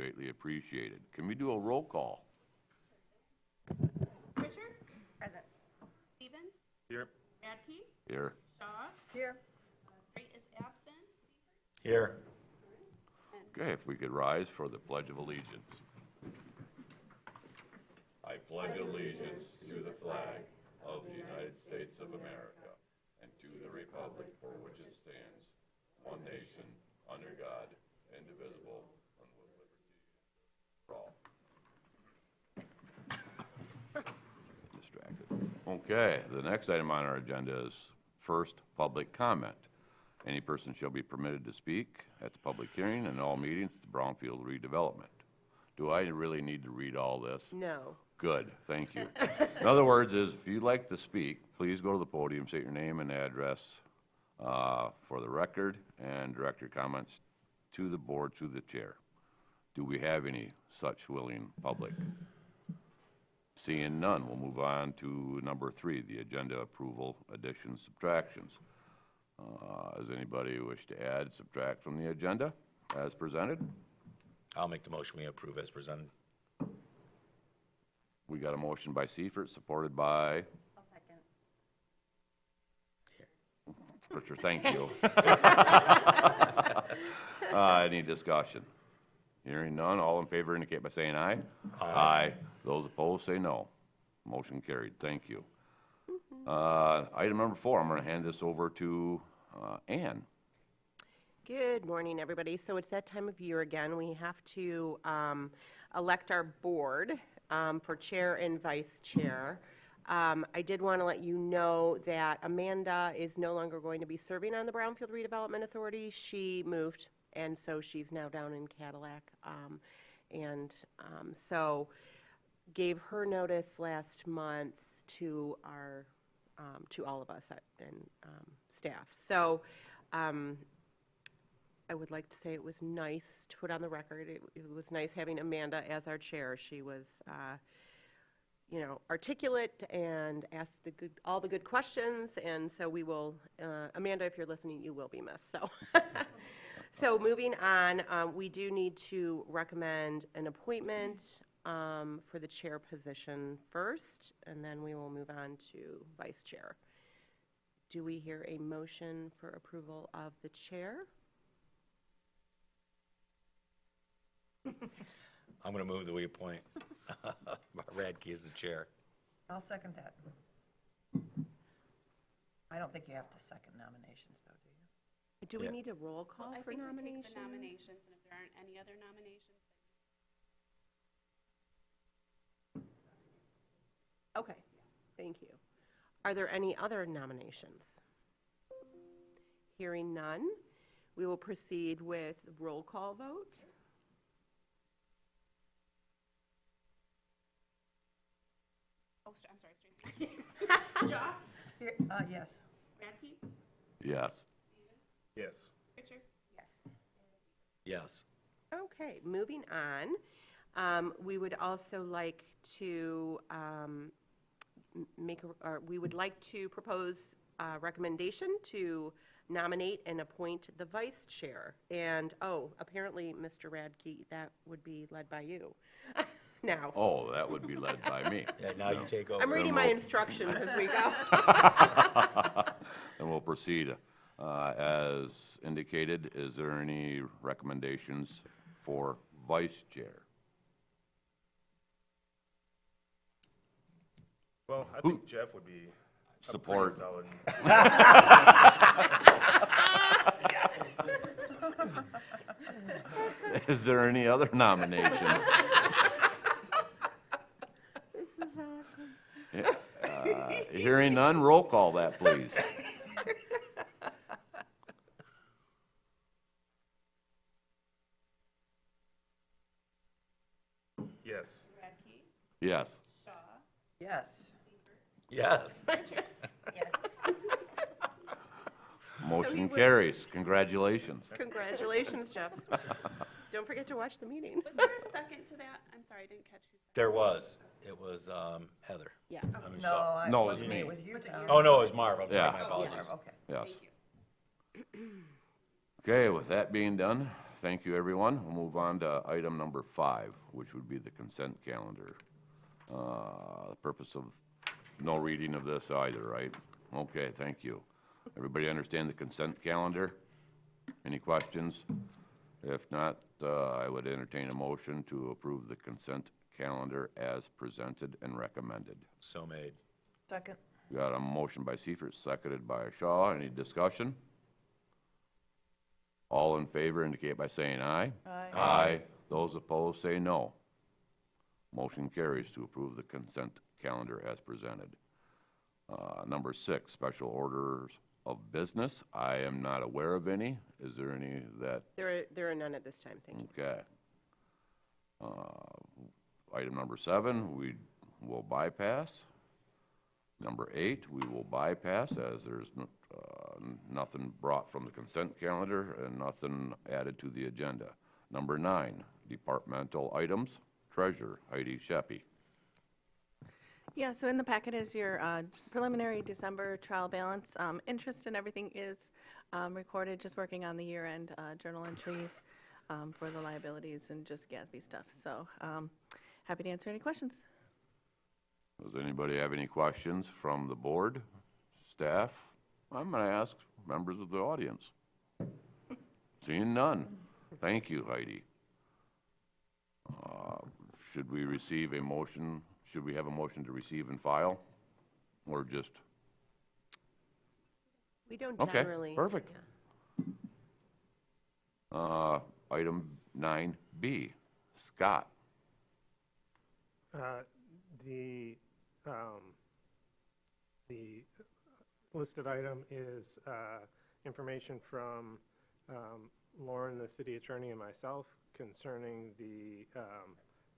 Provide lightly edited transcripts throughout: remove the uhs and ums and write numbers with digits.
greatly appreciated. Can we do a roll call? Richard? Present. Stevens? Here. Radke? Here. Shaw? Here. Gray is absent. Here. Okay, if we could rise for the Pledge of Allegiance. I pledge allegiance to the flag of the United States of America and to the republic for which it stands, one nation, under God, indivisible, and with liberty for all. Distracted. Okay, the next item on our agenda is first public comment. Any person shall be permitted to speak at the public hearing and all meetings at the Brownfield redevelopment. Do I really need to read all this? No. Good, thank you. In other words, is if you'd like to speak, please go to the podium, state your name and address for the record, and direct your comments to the board, to the chair. Do we have any such willing public? Seeing none, we'll move on to number 3, the agenda approval, additions, subtractions. Does anybody wish to add, subtract from the agenda as presented? I'll make the motion we approve as presented. We got a motion by Seifert, supported by I'll second. Richard, thank you. Any discussion? Hearing none, all in favor indicate by saying aye. Aye. Those opposed say no. Motion carried, thank you. Item number 4, I'm gonna hand this over to Ann. Good morning, everybody. So it's that time of year again. We have to elect our board for chair and vice chair. I did want to let you know that Amanda is no longer going to be serving on the Brownfield Redevelopment Authority. She moved, and so she's now down in Cadillac. So gave her notice last month to our to all of us and staff. So I would like to say it was nice to put on the record. It was nice having Amanda as our chair. She was, articulate and asked all the good questions. And so we will, Amanda, if you're listening, you will be missed. So, so moving on, we do need to recommend an appointment for the chair position first, and then we will move on to vice chair. Do we hear a motion for approval of the chair? I'm going to move that we appoint Radke as the chair. I'll second that. I don't think you have to second nominations, though, do you? Do we need a roll call Well, I for think we nominations? take the nominations, and if there aren't any other nominations, Okay, thank you. Are there any other nominations? Hearing none, we will proceed with roll call vote. I'm sorry, Tracy. Shaw? Here, yes. Radke? Yes. Yes. Richard? Yes. Yes. Okay, moving on. We would also like to we would like to propose a recommendation to nominate and appoint the vice chair. And, apparently, Mr. Radke, that would be led by you now. Oh, that would be led by me. Yeah, now you take over. I'm reading my instructions as we go. And we'll proceed. As indicated, is there any recommendations for vice chair? Well, I think Jeff would be a Support. pretty solid. Is there any other nominations? This is awesome. Yeah, hearing none, roll call that, please. Yes. Radke? Yes. Shaw? Yes. Yes. Yes. Motion would- carries. Congratulations. Congratulations, Jeff. Don't forget to watch the meeting. Was there a second to that? I'm sorry, I didn't catch who. There was. It was Heather. Yes. I mean, No, so- No, it it was wasn't me. me. It was you, Tom. Oh, no, it was Marv. I'm Yeah. sorry. My apologies. Marv, okay. Yes. Thank you. Okay, with that being done, thank you, everyone. We'll move on to item number 5, which would be the consent calendar. The purpose of no reading of this either, right? Okay, thank you. Everybody understand the consent calendar? Any questions? If not, I would entertain a motion to approve the consent calendar as presented and recommended. So made. Second. We got a motion by Seifert, seconded by Shaw. Any discussion? All in favor indicate by saying aye. Aye. Aye. Those opposed say no. Motion carries to approve the consent calendar as presented. Number 6, special orders of business. I am not aware of any. Is there any that, There are none at this time, thank you. okay. Item number 7, we will bypass. Number 8, we will bypass as there's nothing brought from the consent calendar and nothing added to the agenda. Number 9, departmental items. Treasurer Heidi Sheppy. Yeah, so in the packet is your preliminary December trial balance. Interest and everything is recorded, just working on the year-end journal entries for the liabilities and just GASB stuff. So happy to answer any questions. Does anybody have any questions from the board, staff? I'm going to ask members of the audience. Seeing none. Thank you, Heidi. Should we receive a motion? Should we have a motion to receive and file? Or just, We don't okay, generally. perfect. Yeah. Item 9B, Scott. The listed item is information from Lauren, the city attorney, and myself concerning the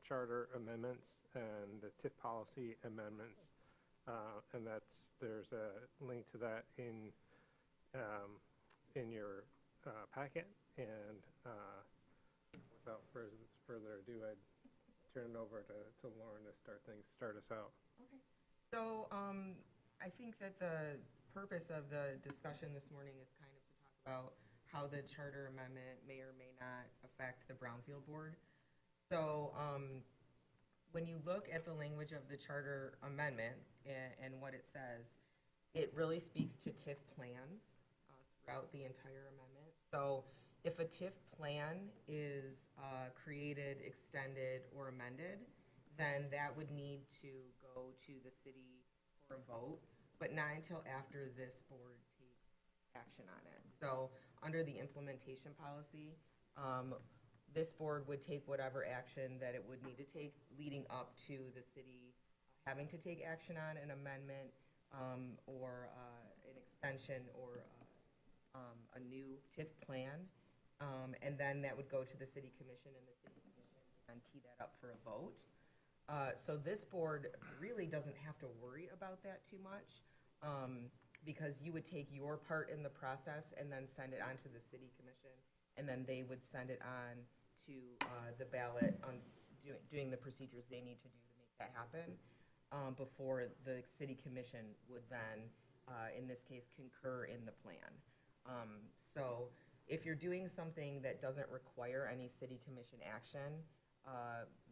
charter amendments and the TIF policy amendments. And there's a link to that in your packet. And without further ado, I'd turn it over to Lauren to start us out. Okay. So I think that the purpose of the discussion this morning is kind of to talk about how the charter amendment may or may not affect the Brownfield Board. So when you look at the language of the charter amendment and what it says, it really speaks to TIF plans throughout the entire amendment. So if a TIF plan is created, extended, or amended, then that would need to go to the city for a vote, but not until after this board takes action on it. So under the implementation policy, this board would take whatever action that it would need to take leading up to the city having to take action on an amendment or an extension or a new TIF plan. And then that would go to the city commission, and the city commission would then tee that up for a vote. So this board really doesn't have to worry about that too much because you would take your part in the process and then send it on to the city commission, and then they would send it on to the ballot on doing the procedures they need to do to make that happen before the city commission would then, in this case, concur in the plan. So if you're doing something that doesn't require any city commission action,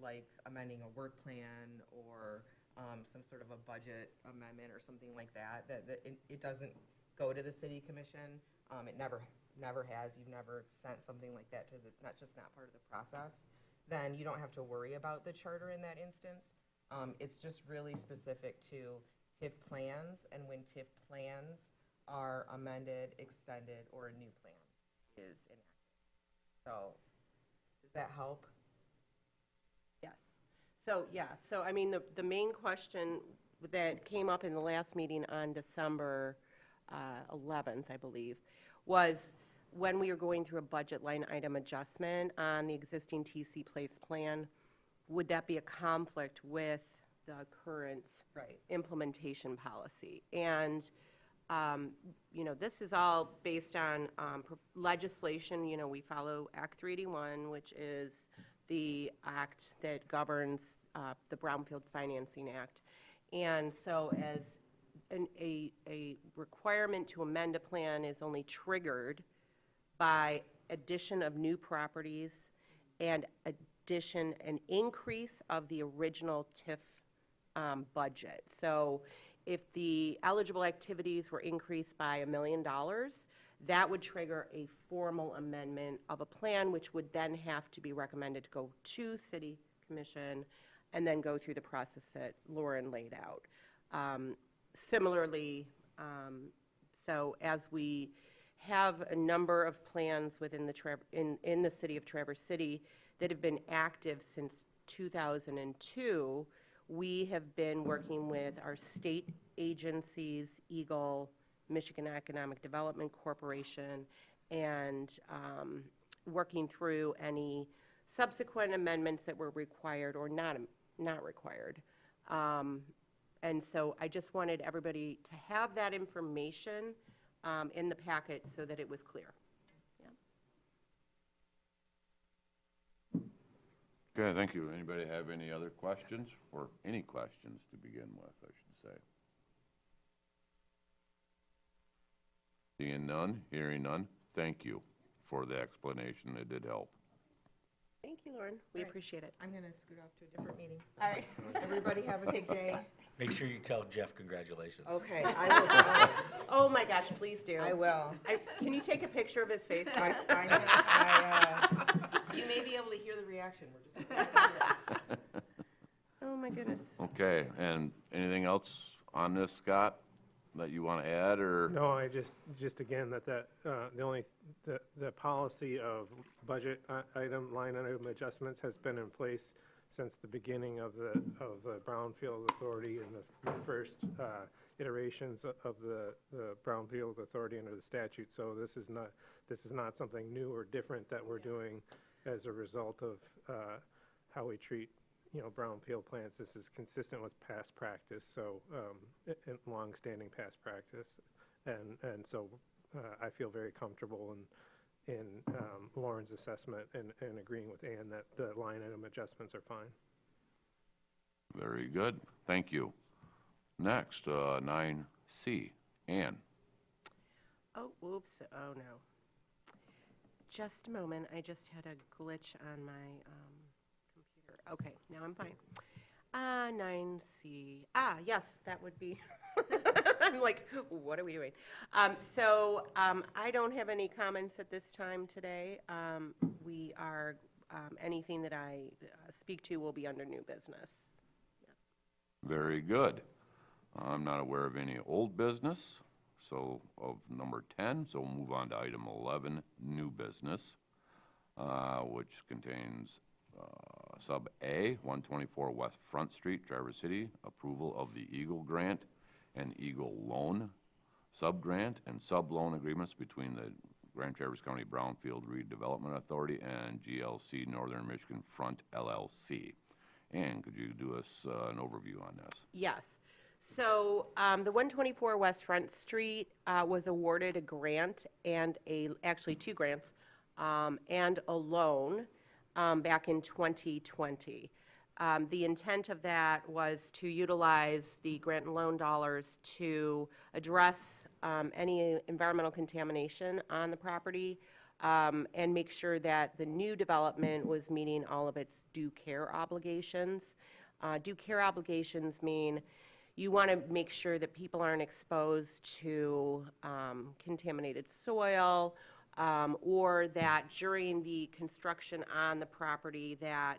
like amending a work plan or some sort of a budget amendment or something like that, it doesn't go to the city commission. It never has. You've never sent something like that that's not part of the process. Then you don't have to worry about the charter in that instance. It's just really specific to TIF plans, and when TIF plans are amended, extended, or a new plan is enacted. So does that help? Yes. So I mean, the main question that came up in the last meeting on December 11th, I believe, was when we were going through a budget line item adjustment on the existing TC Place plan, would that be a conflict with the current implementation policy? And this is all based on legislation. We follow Act 381, which is the act that governs the Brownfield Financing Act. And so as a requirement to amend a plan is only triggered by addition of new properties and an increase of the original TIF budget. So if the eligible activities were increased by $1 million, that would trigger a formal amendment of a plan, which would then have to be recommended to go to City Commission and then go through the process that Lauren laid out. Similarly, so as we have a number of plans within the in the city of Traverse City that have been active since 2002, we have been working with our state agencies, Eagle, Michigan Economic Development Corporation, and working through any subsequent amendments that were required or not required. And so I just wanted everybody to have that information in the packet so that it was clear. Okay, thank you. Anybody have any other questions, or any questions to begin with, I should say? Seeing none, hearing none, thank you for the explanation. It did help. Thank you, Lauren. We All right. appreciate it. I'm going to scoot off to a different meeting. so- All right. Everybody have a good day. Make sure you tell Jeff congratulations. Okay, I will. Oh my gosh, please do. I will. Can you take a picture of his face? You may be able to hear the reaction. We're just. Oh my goodness. Okay, and anything else on this, Scott, that you want to add, or? No, I just again, the policy of budget line item adjustments has been in place since the beginning of the Brownfield Authority and the first iterations of the Brownfield Authority under the statute. So this is not something new or different that we're doing as a result of how we treat brownfield plants. This is consistent with past practice, so and long-standing past practice, and so I feel very comfortable in Lauren's assessment and agreeing with Ann that the line item adjustments are fine. Very good, thank you. Next, 9C, Ann. Oh, whoops. Oh no. Just a moment. I just had a glitch on my computer. Okay, now I'm fine. 9C. Yes, that would be. I'm like, what are we doing? So I don't have any comments at this time today. We are, anything that I speak to will be under new business. Very good. I'm not aware of any old business, so of number 10, so we'll move on to item 11, new business, which contains sub A, 124 West Front Street, Traverse City, approval of the Eagle Grant and Eagle Loan sub-grant and sub-loan agreements between the Grand Traverse County Brownfield Redevelopment Authority and GLC Northern Michigan Front LLC. Ann, could you do us an overview on this? Yes. So the 124 West Front Street was awarded a grant and actually two grants and a loan back in 2020. The intent of that was to utilize the grant and loan dollars to address any environmental contamination on the property and make sure that the new development was meeting all of its due care obligations. Due care obligations mean you want to make sure that people aren't exposed to contaminated soil or that during the construction on the property that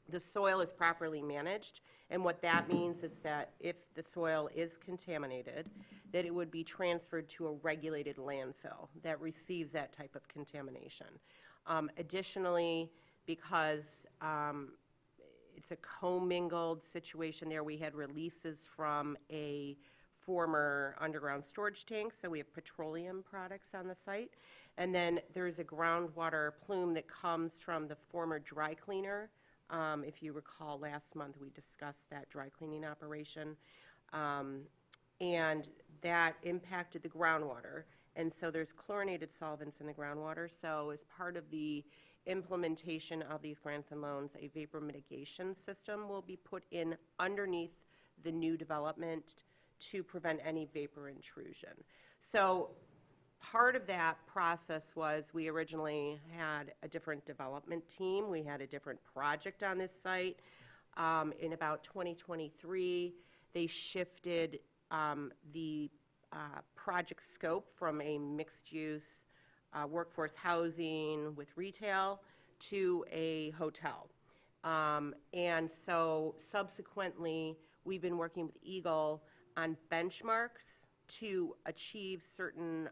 the soil is properly managed. And what that means is that if the soil is contaminated, that it would be transferred to a regulated landfill that receives that type of contamination. Additionally, because it's a commingled situation there, we had releases from a former underground storage tank, so we have petroleum products on the site. And then there's a groundwater plume that comes from the former dry cleaner. If you recall, last month we discussed that dry cleaning operation, and that impacted the groundwater. And so there's chlorinated solvents in the groundwater. So as part of the implementation of these grants and loans, a vapor mitigation system will be put in underneath the new development to prevent any vapor intrusion. So part of that process was we originally had a different development team. We had a different project on this site. In about 2023, they shifted the project scope from a mixed-use workforce housing with retail to a hotel. And so subsequently, we've been working with Eagle on benchmarks to achieve certain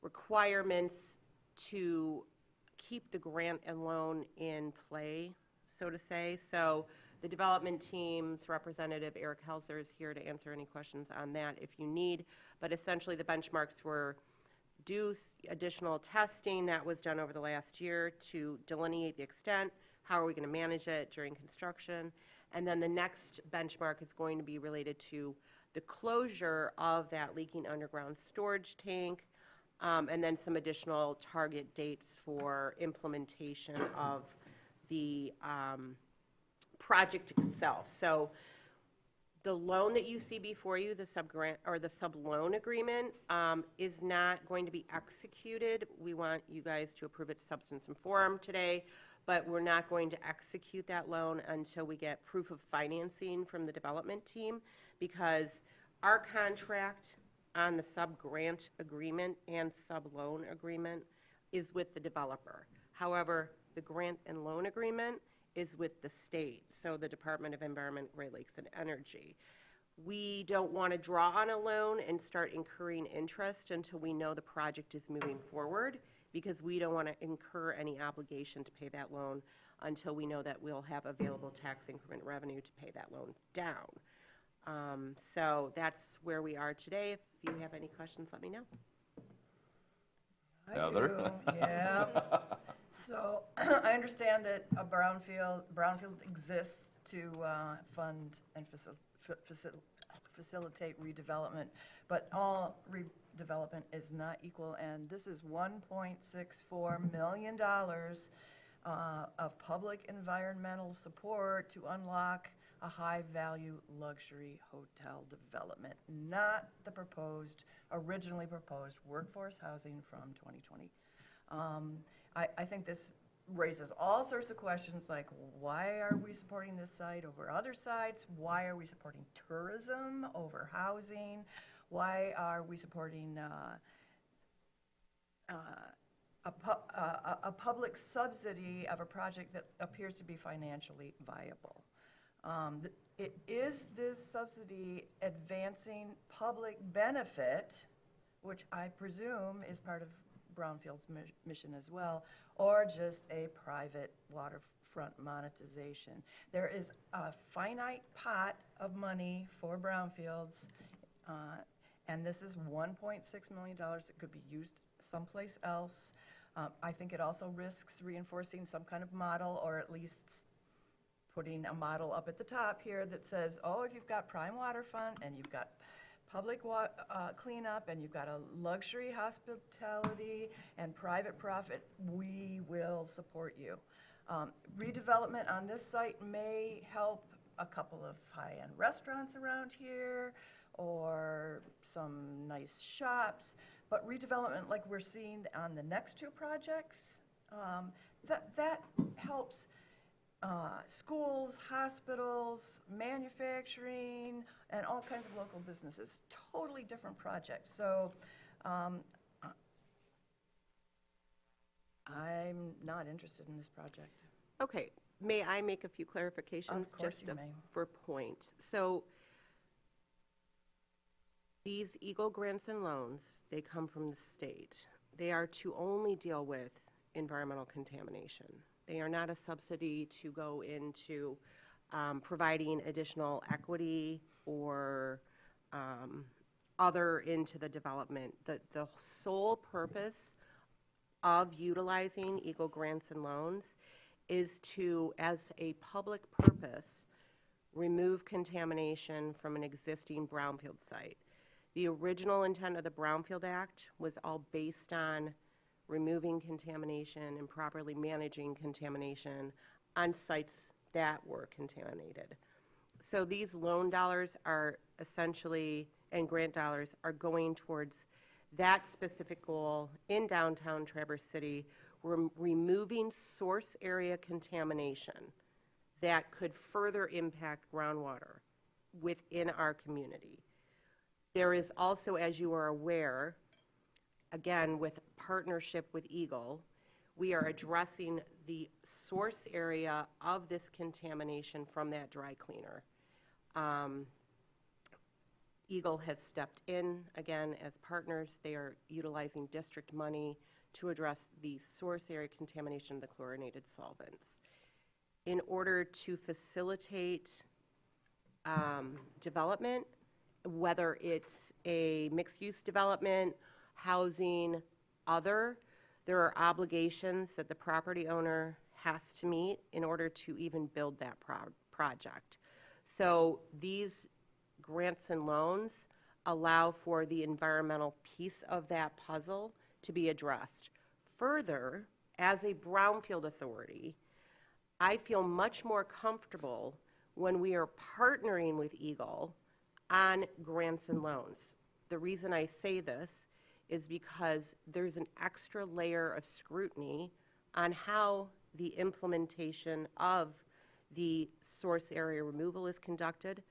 requirements to keep the grant and loan in play, so to say. So the development team's representative, Eric Helser, is here to answer any questions on that if you need. But essentially, the benchmarks were do additional testing that was done over the last year to delineate the extent, how are we going to manage it during construction, and then the next benchmark is going to be related to the closure of that leaking underground storage tank, and then some additional target dates for implementation of the project itself. So the loan that you see before you, the sub-grant or the sub-loan agreement, is not going to be executed. We want you guys to approve it substance and form today, but we're not going to execute that loan until we get proof of financing from the development team, because our contract on the sub-grant agreement and sub-loan agreement is with the developer. However, the grant and loan agreement is with the state, so the Department of Environment, Great Lakes, and Energy. We don't want to draw on a loan and start incurring interest until we know the project is moving forward, because we don't want to incur any obligation to pay that loan until we know that we'll have available tax increment revenue to pay that loan down. So that's where we are today. If you have any questions, let me know. I Heather? do, yeah. So I understand that a brownfield exists to fund and facilitate redevelopment, but all redevelopment is not equal, and this is $1.64 million of public environmental support to unlock a high-value luxury hotel development, not the originally proposed workforce housing from 2020. I think this raises all sorts of questions like, why are we supporting this site over other sites? Why are we supporting tourism over housing? Why are we supporting a public subsidy of a project that appears to be financially viable? Is this subsidy advancing public benefit, which I presume is part of Brownfield's mission as well, or just a private waterfront monetization? There is a finite pot of money for brownfields, and this is $1.6 million that could be used someplace else. I think it also risks reinforcing some kind of model, or at least putting a model up at the top here that says, oh, if you've got prime waterfront and you've got public cleanup and you've got a luxury hospitality and private profit, we will support you. Redevelopment on this site may help a couple of high-end restaurants around here or some nice shops, but redevelopment like we're seeing on the next two projects, that helps schools, hospitals, manufacturing, and all kinds of local businesses. Totally different projects. So I'm not interested in this project. Okay, may I make a few clarifications? Of course just you may. for point. So these Eagle grants and loans, they come from the state. They are to only deal with environmental contamination. They are not a subsidy to go into providing additional equity or other into the development. The sole purpose of utilizing Eagle grants and loans is to, as a public purpose, remove contamination from an existing brownfield site. The original intent of the Brownfield Act was all based on removing contamination and properly managing contamination on sites that were contaminated. So these loan dollars are essentially, and grant dollars, are going towards that specific goal in downtown Traverse City, we're removing source area contamination that could further impact groundwater within our community. There is also, as you are aware, again, with partnership with Eagle, we are addressing the source area of this contamination from that dry cleaner. Eagle has stepped in, again, as partners. They are utilizing district money to address the source area contamination of the chlorinated solvents. In order to facilitate development, whether it's a mixed-use development, housing, other, there are obligations that the property owner has to meet in order to even build that project. So these grants and loans allow for the environmental piece of that puzzle to be addressed. Further, as a brownfield authority, I feel much more comfortable when we are partnering with Eagle on grants and loans. The reason I say this is because there's an extra layer of scrutiny on how the implementation of the source area removal is conducted.